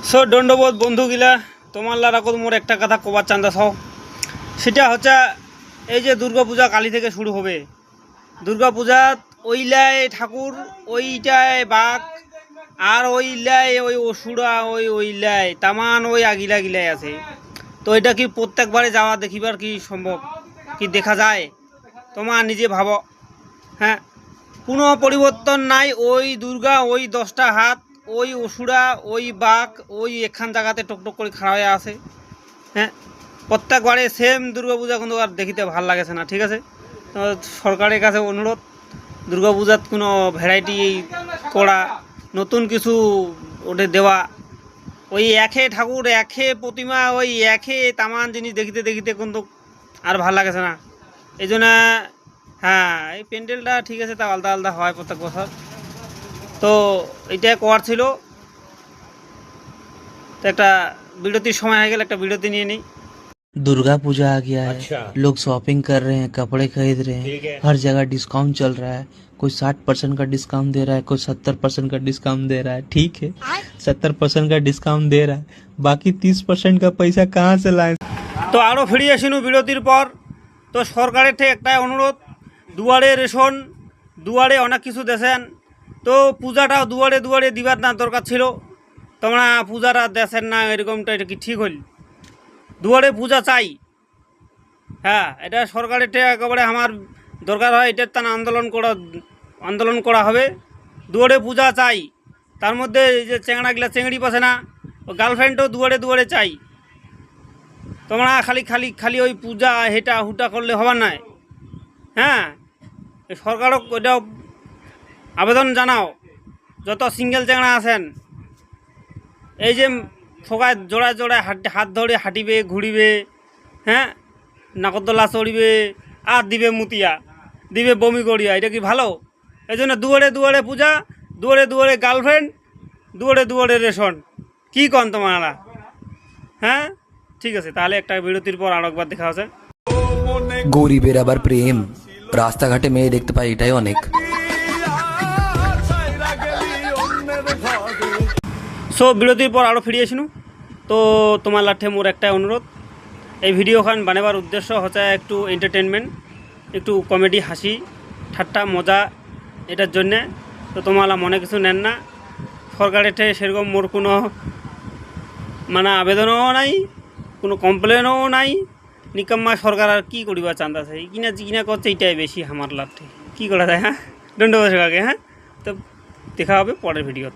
So দণ্ডবোধ বন্ধুগিলা তোমার লারাকত মোর একটা কথা কবার চান্দা চাও, সেটা হচ্ছে এই যে দুর্গাপূজা কালী থেকে শুরু হবে। দুর্গাপূজা ওইলায় ঠাকুর, ওইটায় বাঘ, আর ওইলায় ওই অসুরা, ওইলায় তামান ওই আগিলা গিলাই আছে। তো এটা কি প্রত্যেকবারে যাওয়া দেখিবার কি সম্ভব, কি দেখা যায়? তোমার নিজে ভাবো। হ্যাঁ, কোনো পরিবর্তন নাই। ওই দুর্গা, ওই 10টা হাত, ওই অসুরা, ওই বাঘ, ওই এখান জায়গাতে টকটক করে খাড়া হয়ে আছে। হ্যাঁ, প্রত্যেকবারে সেম দুর্গাপূজা কিন্তু আর দেখিতে ভাল লাগেছে না। ঠিক আছে, তো সরকারের কাছে অনুরোধ, দুর্গাপূজাত কোনো ভ্যারাইটি করা, নতুন কিছু ওটা দেওয়া। ওই একে ঠাকুর, একে প্রতিমা, ওই একে তামান জিনিস দেখিতে দেখিতে কিন্তু আর ভাল লাগেছে না। এই জন্য হ্যাঁ, এই প্যান্ডেলটা ঠিক আছে, তা আলাদা আলাদা হয় প্রত্যেক বছর। তো এইটা করার ছিল, তো একটা বিরতির সময় হয়ে গেল, একটা বিরতি নিয়ে নিই। दुर्गा पूजा आ गया है। अच्छा। लोग शॉपिंग कर रहे हैं, कपड़े खरीद रहे ठीक है। हैं, हर जगह डिस्काउंट चल रहा है। कोई 60% का डिस्काउंट दे रहा है, कोई 70% का डिस्काउंट दे रहा है। ठीक है, 70% का डिस्काउंट दे रहा है, बाकी 30% का पैसा कहाँ से लाए? তো আরও ফিরে আসিনু বিরতির পর। তো সরকারের থেকে একটাই অনুরোধ, দুয়ারে রেশন, দুয়ারে অনেক কিছু দেছেন। তো পূজাটা দুয়ারে দুয়ারে দিবার না দরকার ছিল, তোমরা পূজাটা দেশেন না, এরকমটা এটা কি ঠিক হইল? দুয়ারে পূজা চাই। হ্যাঁ, এটা সরকারের থেকে একেবারে আমার দরকার হয়, এটার তার আন্দোলন করা হবে। দুয়ারে পূজা চাই। তার মধ্যে এই যে চেংড়াগুলা চেংড়ি পাছে না, ও গার্লফ্রেন্ডও দুয়ারে দুয়ারে চাই। তোমরা খালি খালি খালি ওই পূজা হেটা হুটা করলে হবার নাই। হ্যাঁ, সরকারক ওইটাও আবেদন জানাও, যত সিঙ্গেল চেংড়া আছেন, এই যে সবাই জোড়ায় জোড়ায় হাত ধরে হাঁটিবে, ঘুরিবে, হ্যাঁ, নাকরদোলা চড়িবে, আর দিবে মুতিয়া, দিবে বমি করিয়া, এটা কি ভালো? এই জন্য দুয়ারে দুয়ারে পূজা, দুয়ারে দুয়ারে গার্লফ্রেন্ড, দুয়ারে দুয়ারে রেশন। কী কন তোমারা? হ্যাঁ, ঠিক আছে, তাহলে একটা বিরতির পর আরো একবার দেখা হচ্ছে। গরিবের আবার প্রেম, রাস্তাঘাটে মেয়ে দেখতে পাই, এটাই অনেক। সো বিরতির পর আরও ফিরে আসিনু। তো তোমার লাঠে মোর একটাই অনুরোধ, এই ভিডিওখান বানাবার উদ্দেশ্য হচ্ছে একটু এন্টারটেনমেন্ট, একটু কমেডি, হাসি ঠাট্টা মজা, এটার জন্যে। তো তোমালা মনে কিছু নেন না। সরকারের থেকে সেরকম মোর কোনো মানে আবেদনও নাই, কোনো কমপ্লেনও নাই। নিকাম্মা সরকার আর কী করিবা চান্দা আছে, কিনা জিকিনা করছে, এইটাই বেশি আমার লাঠে। কী করা যায়? হ্যাঁ, দণ্ডবোধ সরকারকে। হ্যাঁ, তো দেখা হবে পরের ভিডিও।